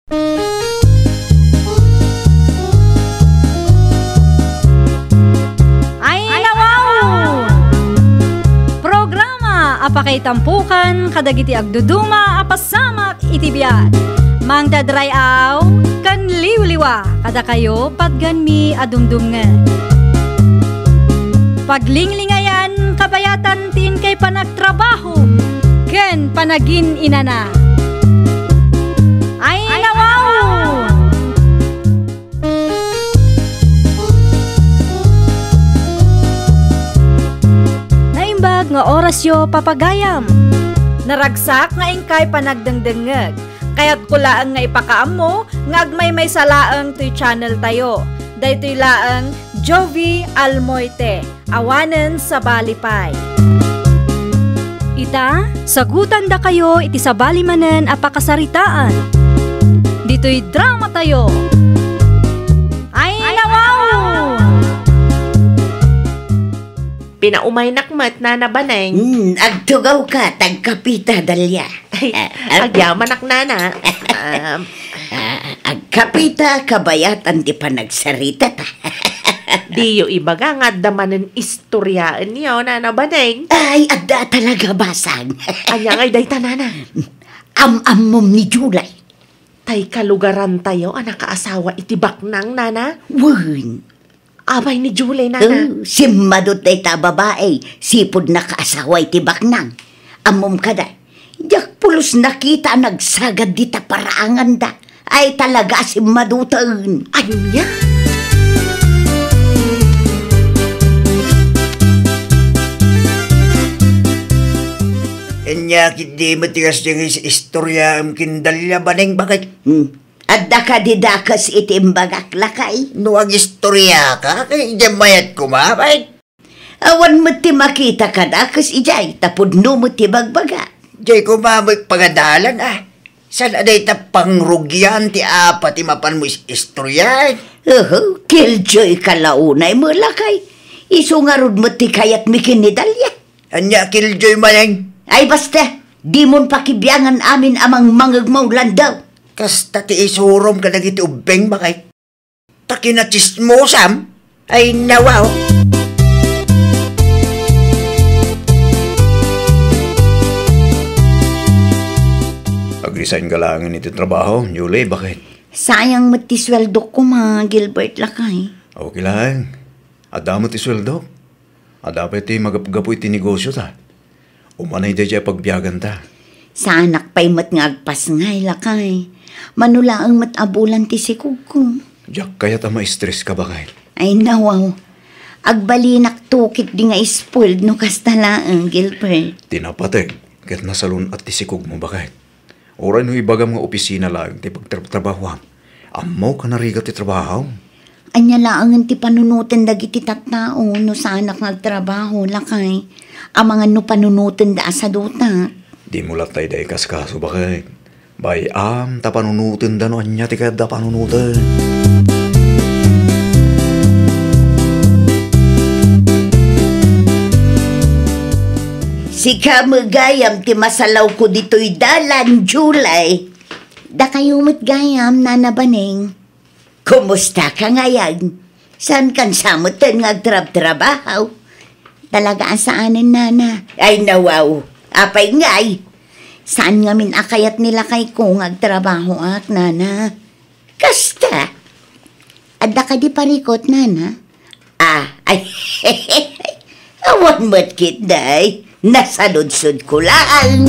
Ay nawaw! Programa apakay tampukan kadagiti agduduma apasamak itibiyat. Mang dadrayaw kan liwliwa kada kayo padganmi adumdumngan. Paglinglingayan kabayatan tin kay panagtrabaho ken panagin inana. Ay nawaw! Naimbag nga orasyo papagayam. Naragsak nga ingkay panagdengdengeg. Kaya't kulaang nga ipakaam mo nga agmay salaang to'y channel tayo. Daytoy laang Jovi Almoite, awanen sa balipay. Ita, sagutan da kayo iti sa balimanen apakasaritaan. Dito'y drama tayo. Ay nawaw! Pinaumay nakmat na nabaneng. Agtugaw ka, tagkapita dalya. Agyaman naknana. Agkapita, kabayatan di pa nagsarita ta. Di yung ibaga nga damanen istoryaan niyo na nabaneng. Ay, adda talaga basag. Anya ngay day tanana. Am-am ni July. Tay kalugaran tayo, anak kaasawa itibak nang nana. Wun. Abay ni Julie nana. Si madot day ta babae, sipod na kaasawa itibak nang. Amom ka da. Yak pulos nakita nagsagad di ta paraangan da. Ay talaga si madutan. Ayun niya. Enya kiti matigas yung istorya ang kindalya baneng bakit? Adda ka didakas iti imbagak lakay. No ang istorya ka, kaya ijay mayat kumabay. Awan mo ti makita ka dakas ijay, tapod no mo ti bagbaga. Ijay kumabay pagadalan San aday ta pangrugyan ti apa ti mapan mo istorya? Killjoy kalaunay mo lakay. Isungarod mo ti kayat mikin ni Dalya. Anya killjoy maneng? Ay basta, di mon pakibyangan amin amang mangagmaw landaw. Kasta ti isurom ka nagiti ubeng bakit? Takinachismosam? Ay nawaw. Pag-resign ka lang iti trabaho, Julie, bakit? Sayang mati sweldo ko mga Gilbert lakay. Okay lang. Ada mo ti sweldo. Ada pa iti magapgapo iti negosyo ta. Umanay da dya pagbiyagan ta. Sa anak pa'y mat nga agpas ngay lakay. Manula ang matabulan ti sikog ko. Diyak kaya ta ma-stress ka bakit? Ay nawaw. Agbalinak tukit di nga spoiled no kastalaang Gilbert. Tinapateg, ket nasalun at ti sikog mo bakit? Oray no ibagam nga opisina lang ti pagtrabaho. Ammo ka narigat ti trabaho. Anya laangan ti panunutin dagiti tattao no sa anak nagtrabaho lakay. Ang mga no panunutin da sa duta. Di mo latay da ikas kaso bakit? Bayam ta panunutin da no anya ti kada panunutin. Sika magayam ti masalaw ko dito'y dalan, July. Da kayo matgayam, Nana Baneng. Kumusta ka ngayon? Saan kan samutan nga agtrab-trabaho? Talaga saanin, Nana? Ay nawaw, apay ngay. Saan nga min akayat nila kay kong agtrabaho ak, Nana? Kasta? Adda ka di parikot, Nana? Ay, awan mo't kit, day. Nasaludsod ko lang.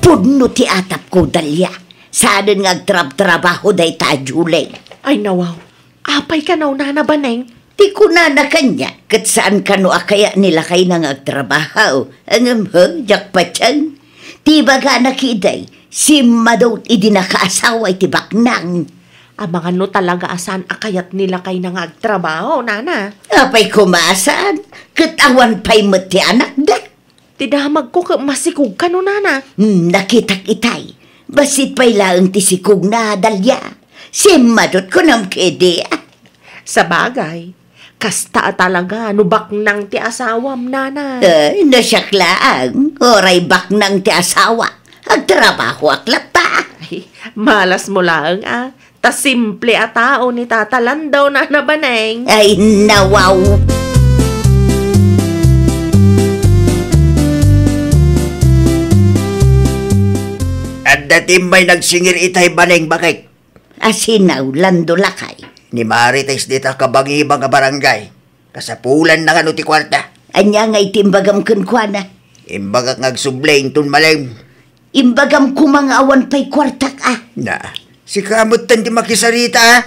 Pudno ti atap ko, Dalya. Saan nga agtrab-trabaho day ta, Julie. Ay nawaw, apay ka na Nana Baneng. Di ko na kanya, kat saan ka no akaya nila kay nang agtrabaho. Ang jak pa tiyan. Di ba ga nakiday, si Madot idinakaasawa iti baknang. Ang mga no talaga asan akayat nila kay nang agtrabaho, Nana. Apay kumasaan, katawan pa'y mati anak da. Tidamag ko ka masikog ka no, Nana. Nakitak itay, basit pa'y laang tisikog na, Dalya. Si Madot ko nam kede. Sa bagay, Kasta talaga, nubak nang ti asawam, nana. Nasyaklaan. Oray bak ng ti asawa. Agtrabaho aklat ta. Ay, malas mo lang, Ta simple a tao ni tatalan daw, Nana Baneng. Ay, nawaw. At dati may nagsingir itay Baneng bakit? Asinaw, lando lakay. Ni Marites dita kabangibang ka barangay. Kasapulan na kanu ti kwarta. Anya nga itimbagam kunkwana. Imbagak ngagsublain tun malem. Imbagam kumangawan pa'y kwartak Na, si kamot tan ti makisarita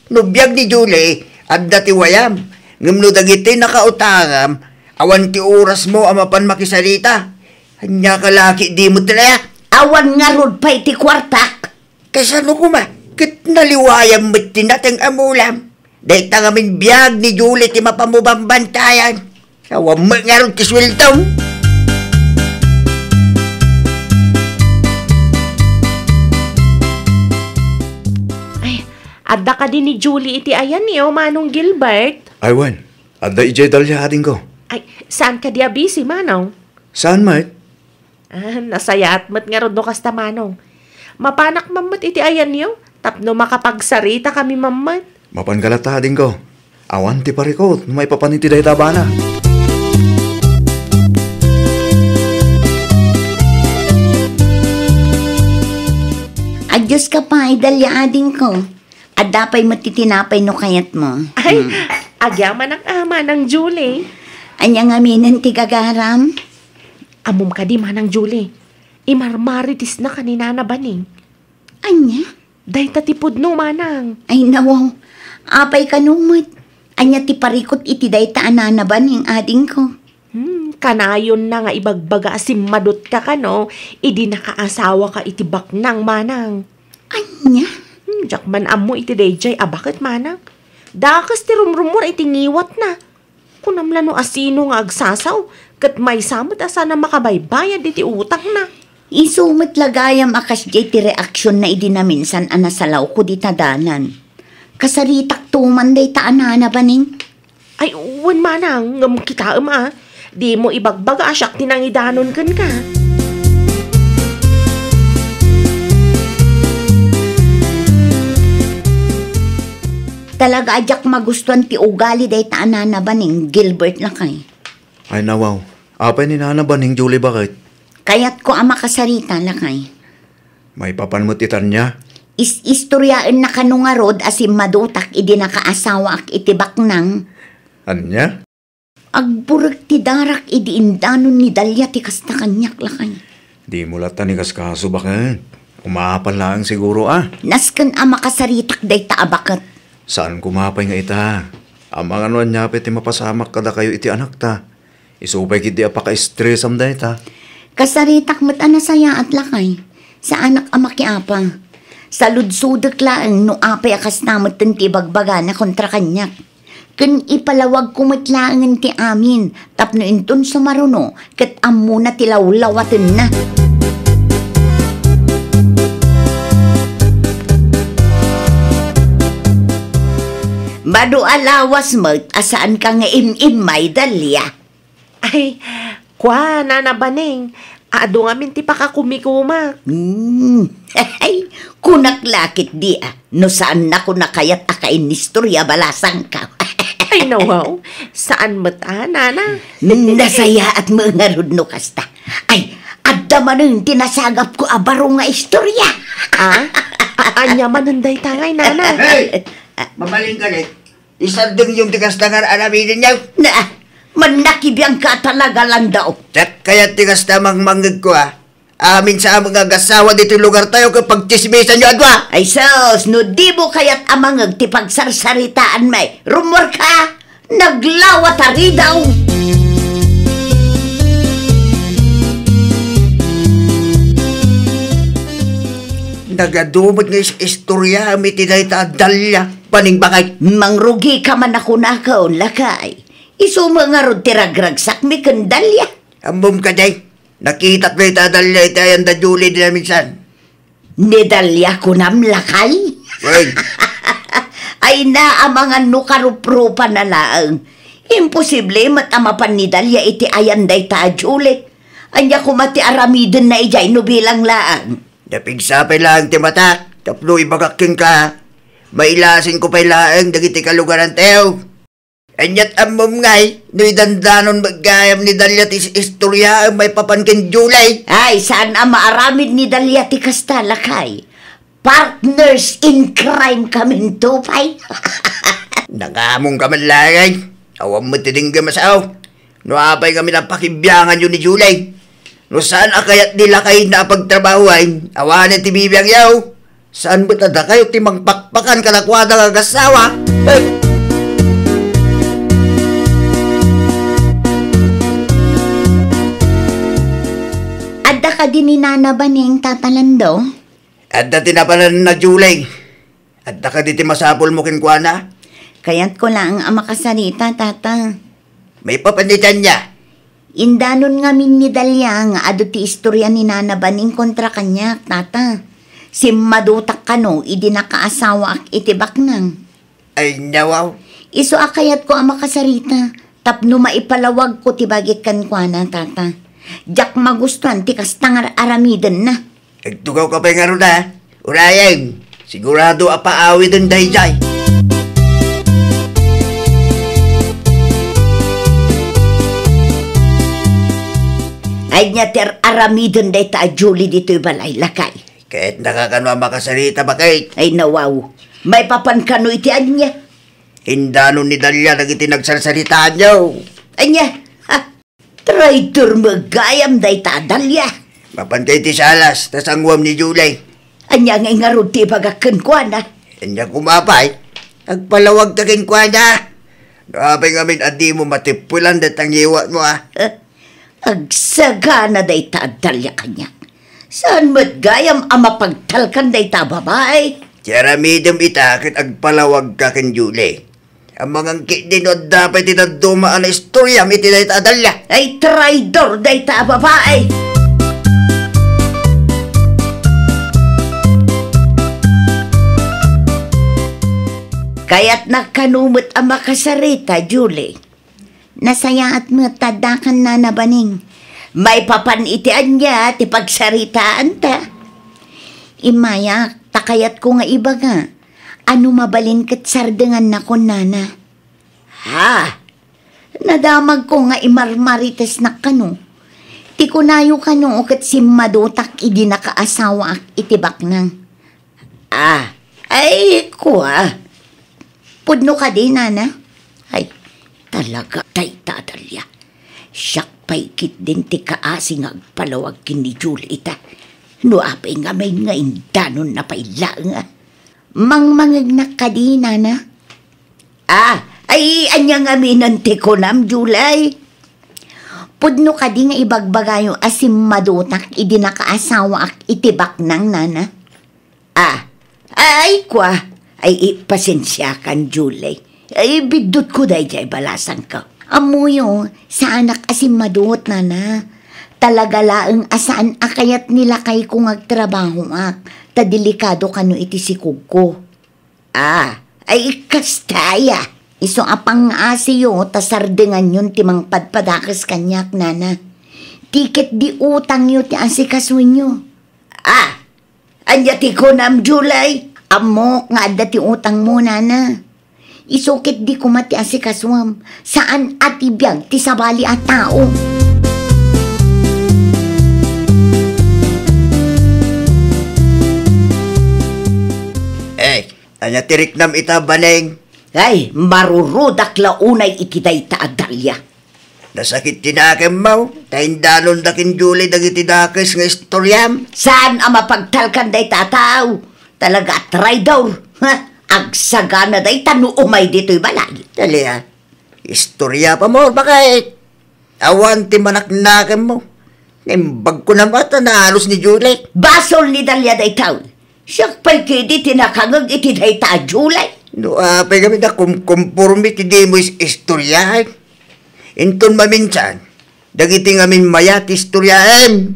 Nubiyag ni Julie, at dati wayam. Ngumno dagiti nakautangam, awan ti oras mo amapan makisarita. Hanya kalaki di mo talaya. Awan nga rod pa'y ti kwartak. Kasano kuma, kit naliwayam mo't tinatang amulam. Dahil tangamin biyag ni Julie ti mapamubambantayan. Awan mo nga rod ti sweltong. Adda ka din ni Julie iti ayan niyo, Manong Gilbert. Aywan, adda ijay dalya ating ko. Ay, saan ka dia busy, Manong? Saan, mate? Nasayat mat nga rodno kasta, Manong. Mapanak mamat iti ayan niyo, tapno makapagsarita kami mamat. Mapangalata ating ko. Awan ti parikot, may papaniti dahi tabana. Adyos ka pa, idalya ading ko. At dapay matitinapay no kayat mo. Ay, agyaman ang ama ng Julie. Anya nga minan ti gagaram. Amom ka di, Manang Julie. Imarmaritis na kanina na Baning. Anya? Day tatipod no, Manang. Ay nawaw, apay kanumot. Anya ti parikot iti day taanana ba ning ading ko? Kanayon na nga ibagbaga asimmadot ka no, idi nakaasawa ka iti baknang, Manang. Anya? Jakman amo iti dayjay, bakit, Manang? Dakas ti rumrumor iti ngiwat na. Kunamla no asino nga agsasaw, kat may samot asa na makabaybayad iti utang na. Isumit lagayam akas jay ti reaksyon na idi na minsan anasalaw ko di tadanan. Kasaritak tuman day taanana ba ning? Ay, uwan, Manang, ngam kita Di mo ibagbaga asyak tinangidanon kan ka. Talaga ajak magustuhan ti ugali day taanana ba ning Gilbert na kay. Ay nawaw, apay ni Nana Baning Julie bakit? Kaya't ko ama kasarita lakay. May papanmutitan niya? Istoryaan na kanungarod asim madutak idi nakaasawa ak itibak nang. Anya? Agburag ti darak idi indanon ni Dalya ti kasta kanyak lakay. Di mo lata ni kaskaso bakit? Umapan lang siguro Nasken ama kasaritak day taabakat. Saan kumapay nga ita? Amang ano niya piti mapasamak kada kayo iti anak ta. Isupay kiti apaka-stress am da ita. Kasaritak mat anasaya at lakay. Sa anak amakiapa. Sa ludsudek laeng no apay akas namot ti bagbaga na kontra kanyak. Kun ipalawag kumatlaangan ti amin. Tapno inton sumaruno. Kat amo na tilawlawatin na. Bado alawas mo, asaan ka nga im-imay, Dalya? Ay, kwa, Nana Baning. Ado nga minti pa ka kumikumak. Ay, kunak lakit di no saan na ko nakayat akain istorya balasang ka. Ay, nawaw. Saan mata, Nana? Nasaya at mga rudno kasta. Ay, adda man ang tinasagap ko abaro nga istorya. Anya manunday tangay, Nana. Hey! Mamaling ka rin. Isandong yung tigas tangar alaminin niya. Na, manakibiyang ka talaga lang daw. Kaya tigas tamang manggag ko Amin sa mga gasawa dito lugar tayo kapag tismisan nyo adwa. Ay sos, no di mo kaya't amangag ti pagsarsaritaan may. Rumor ka, naglawat ari daw. Nagadumot nga istorya ami tinay ta Dalya. Paning bakay. Mangrugi ka man ako nakaon lakay. Isuma nga rod tiragragsak mi kan Dalya. Ambom ka day. Nakita ko ita Dalya itayan da Julie din minsan. Ni Dalya ko nam lakay. Well. Ay na ang mga nukaruprupa na laang. Imposible matamapan ni Dalia iti ayan day ta, Julie. Anya kumati aramiden na ijay no bilang laang. Napigsapay lang ti mata, tapno ibagaking ka. Mailasin ko pa'y laang dagiti kalugaran teo. Anyat amom ngay, no idandanon maggayam ni Dalia ti istorya ang may papankin Julie. Ay, saan ang maaramid ni Dalia ti kastalakay? Partners in crime kami tupay. Nangamong ka man langay. Awam mo tiningga masaw. No apay kami ng pakibyangan yun ni Julie. No saan akayat nila kayo na pagtrabahuan? Awanan ti bibiyang yaw. Saan ba tada kayo ti magpakpakan kalakwada ng agasawa? Adda ka din ni Nana Baning tatalando? Adda tinapalan na Julie. Adda ka di ti masapol mo kinkwana. Kaya't ko lang ang makasarita, tata. May papanitan niya. Indanon nga min ni Dalia nga ado ti istorya ni Nana Baning kontra kanya, tata. Si madutak kano, idi nakaasawa ak itibak nang. Ay nawaw. Iso akayat ko ang makasarita. Tapno maipalawag ko ti bagit kankwana, tata. Jak magustuhan ti kastangar aramiden na. Nagtugaw ka pa nga ron ha. Urayang, sigurado apaawi dun dayjay. Ay niya ter aramiden day ta Julie dito'y balay lakay. Kahit nakakano ang makasarita ba kay? Ay nawaw, may papankano itian niya. Hindanon ni Dalia nagiti nagsasaritaan niyo. Ay niya, traitor magayam day ta Dalia. Mapan kay ti salas, tas ang uwam ni Julie. Anya nga ingarod ti bagakan ko na. Kanya kumapay, nagpalawag takin kwa niya. Nakapay ngamin adi mo matipulan dat ang iwat mo ha. Agsagana day ta Dalia kanya. Saan mo't gayam ang mapagtalkan day ta babae? Tiyara midam itakit agpalawag ka kin Julie. Ang mga kidinod dapat itaduma ang istorya miti day ta Dalia. Ay traidor day ta babae. Kaya't nakanumot ang makasarita, Julie. Nasaya at matadakan na nabaning. May papanitian niya ti pagsaritaan ta. Imaya, takayat ko nga iba nga. Ano mabalin kat sardengan na ko, Nana? Ha? Nadamag ko nga imarmarites na kano. Ti kunayo kano kat si madutak idi nakaasawa ak itibak nang. Ay kuha. Pudno ka din, Nana? Ay, talaga, tay Dalia. Siyak paikit din ti kaasing agpalawag kin ni Julieta. No apay nga may nga indanon na pailang. Mangmangag ka din, Nana? Ay, anya nga minanti ko nam, July. Pudno ka din nga ibagbagayo asim madutak idi nakaasawa ak itibak nang, Nana? Ay, kwa. Ay, ipasensya kan, Julie. Ay, bidot ko dahi jay balasan ka. Amuyo, sa anak asim maduot, Nana. Talaga laeng asaan akayat nila kay kung agtrabaho ak. Tadelikado kano iti sikog ko. Ay, kastaya. Iso apang asiyo, tasardengan yun timang padpadakas kanyak, Nana. Tiket di utang yun ti asikasuin nyo. Anya ti ko nam, Julie. Amok nga dati utang mo, Nana. Isukit di kumati asikaswam. Saan atibiyag ti sabali at tao? Anya tirik nam ita baneng. Ay, marurudak launay itiday ta Dalia. Nasakit tinakem mo. Taindanon dakin Julie dagiti dakes nga istoryam. Saan ang mapagtalkan day tataw? Talaga try daw. Agsagana day tanu umay dito'y balay. Dali ha. Istorya pa mo, bakit? Awan ti manaknakan mo. Nimbag ko na mata na halos ni Julie. Basol ni Dalia day tao. Siyak pa'y kidi tinakangag iti day ta Julie. No, apay kami na kumpormi ti di mo istoryahan. Inton maminsan, dagiti ngamin mayat istoryahan.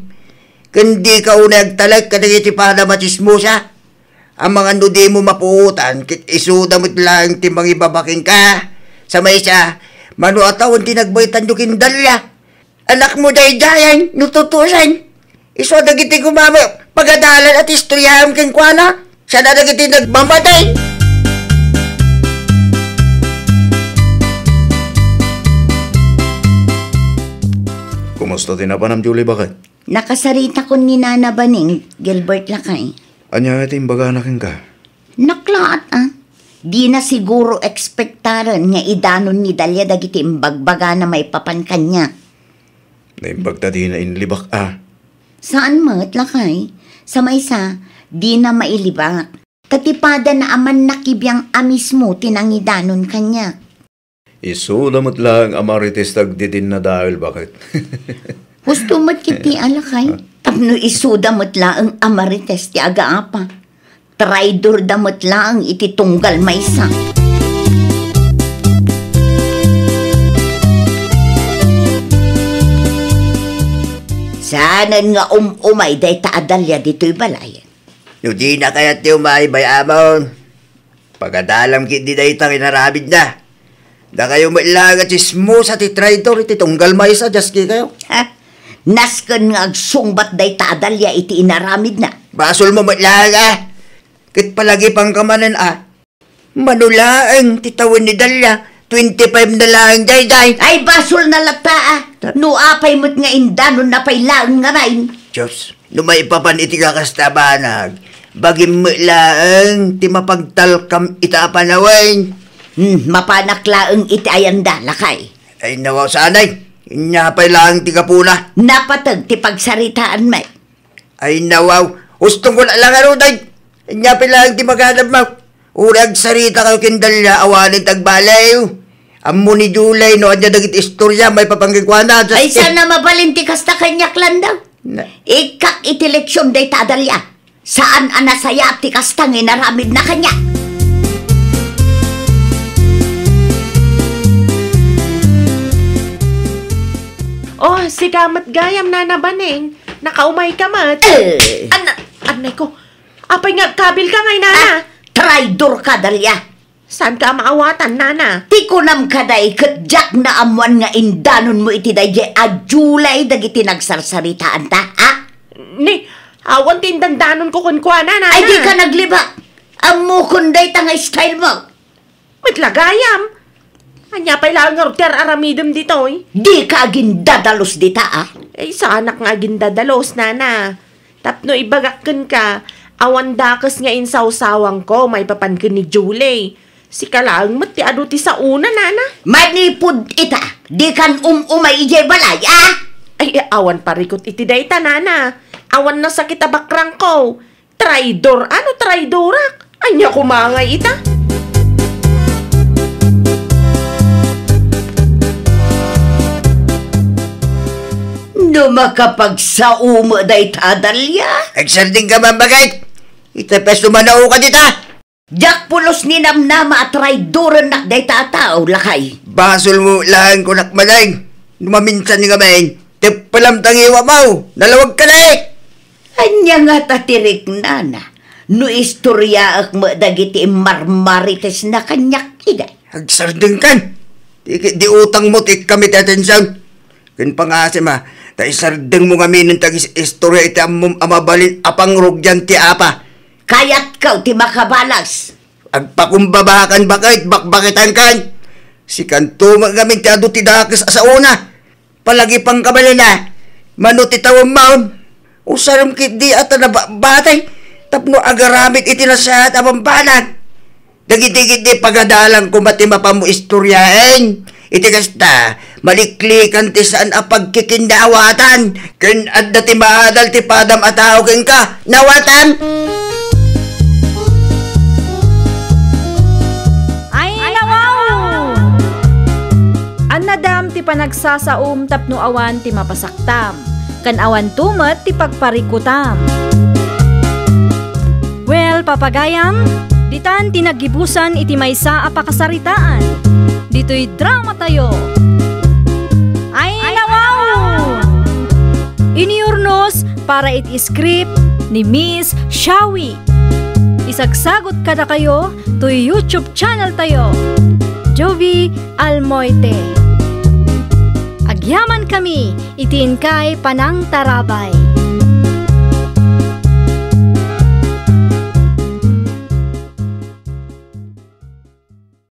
Kundi ka unay agtalag kadagiti para machismosa. Ang mga nudi mo mapuutan, kit isuda mo't lang timang ibabaking ka. Sa may isa, mano atawan tinagbaytan do kindalya. Anak mo daydayan, nututusan. Iso dagiti kumama, pagadalan at istoryaham king kwana. Siya na dagiti nagmamatay. Kumusta din na pa nam Julie bakit? Nakasarita ko ni Nana Baning, Gilbert Lakay. Anya iti imbaga na king ka? Naklaat Di na siguro ekspektaran nga idanon ni Dalia dagiti imbagbaga na may papan kanya. Naimbagta di na inlibak Saan mo't Lakay? Sa maysa, di na mailibak. Katipada na aman nakibiyang amis mo tinangidanon kanya. Isu damot lang amarites tagdidin na dahil bakit? Husto mo't kiti Alakay. Tapno isuda mo't laang amarites ti agaapa. Traidor damot laang iti tunggal maysa. Sanan nga umay day taadalya dito'y balay. No di na kaya ti umay bay amon. Pagadalam kit di day tang inarabid na. Da kayo mailaga chismo sa ti traitor iti tunggal maysa jaski kayo. Ha? Nasken nga agsungbat day taadalya iti inaramid na. Basol mo mailaga. Kit palagi pang kamanan manulaang titawin ni Dalia. 25 na lang day. Ay basol na lata No apay mo't nga indanon na pay laang nga rain. Diyos, lumay papan iti kakastabanag. Bagim mo lang ti mapagtalkam ita panawain. Mapanaklaang iti ayanda Lakay. Ay nawaw sanay. Inyapay lang ti kapuna. Napatag ti pagsaritaan may. Ay nawaw. Hustong ko lang aruday. Inyapay lang ti maganap mo. Urag sarita kayo kindalya awanin tagbalayo. Amo ni July no adya dagit istorya may papanggikwana. Ay sana mabalinti kasta kanyak lang daw. Ikak iti leksyon day tadalya. Saan anasaya ti kastang inaramid na kanya. Oh, si Kamat Gayam, Nana Baning. Nakaumay ka mat. Anay ko. Apay nga, kabil ka ngay, Nana. Traidor ka, Dalia. Saan ka maawatan, Nana? Ti kunam kaday kadyak na amuan nga indanon mo iti dayjay adjulay dagiti nagsarsaritaan ta, Ni, awan tindandanon ko kunkwa, Nana. Ay di ka nagliba. Amo kunday ta nga style mo. Mitlagayam. Anya pa'y lang nga roter aramidem dito, Di ka aging dadalos dita, Eh, sa anak nga gindadalos, Nana. Tapno ibagakken ka, awan dakas nga insawsawang ko, may papankin ni Julie. Si kalaang mati ado ti sa una, Nana. Manipod ita, di kan umay ijay balay, Ay, awan parikot iti dayta, Nana. Awan na sakit abakrang ko. Traidor, ano traidorak? Anya kumangay ita. No makapagsauma day tadalya. Nagsarding ka man bagay. Itapes lumanaw ka dita. Jak pulos ni namnama at traidoran nak day tatao, Lakay. Basol mo lang ko nakmalang. Numaminsan nga main. Te palamtang iwa mo. Nalawag ka na Anya nga tatirik Nana. No istorya ak madagiti marmarites na kanyak ida. Nagsarding kan. Di utang mo ti kami ti atensyon. Kun pangasim ta isardeng mo kami ng tagis istorya iti amabalin apang rugyan ti apa. Kayat kaw ti makabalas. Agpakumbabakan bakit bakbakitan kan. Si kanto magamin ti adu ti dakes sa una. Palagi pang kabala na. Mano ti tawam maon. Usaram kit di ata na batay. Tapno agaramit iti nasahat apang balan. Dagiti di pagadalang kumati mapamu istoryaen. Iti kasta, maliklikan ti saan a pagkikindawatan. Ken adda ti maadal ti padam ataw ken ka. Nawatan! Ay, nawaw! Annadam ti panagsasaum tapno awan ti mapasaktam. Kan awan tumet ti pagparikutam. Well, papagayam, ditan tinagibusan iti maysa a pakasaritaan. Dito'y drama tayo. Ay, nawaw! Iniurnos para iti script ni Miss Shawi. isagsagot kada kayo to YouTube channel tayo. Jovi Almoite. Agyaman kami, itin kay Panang Tarabay.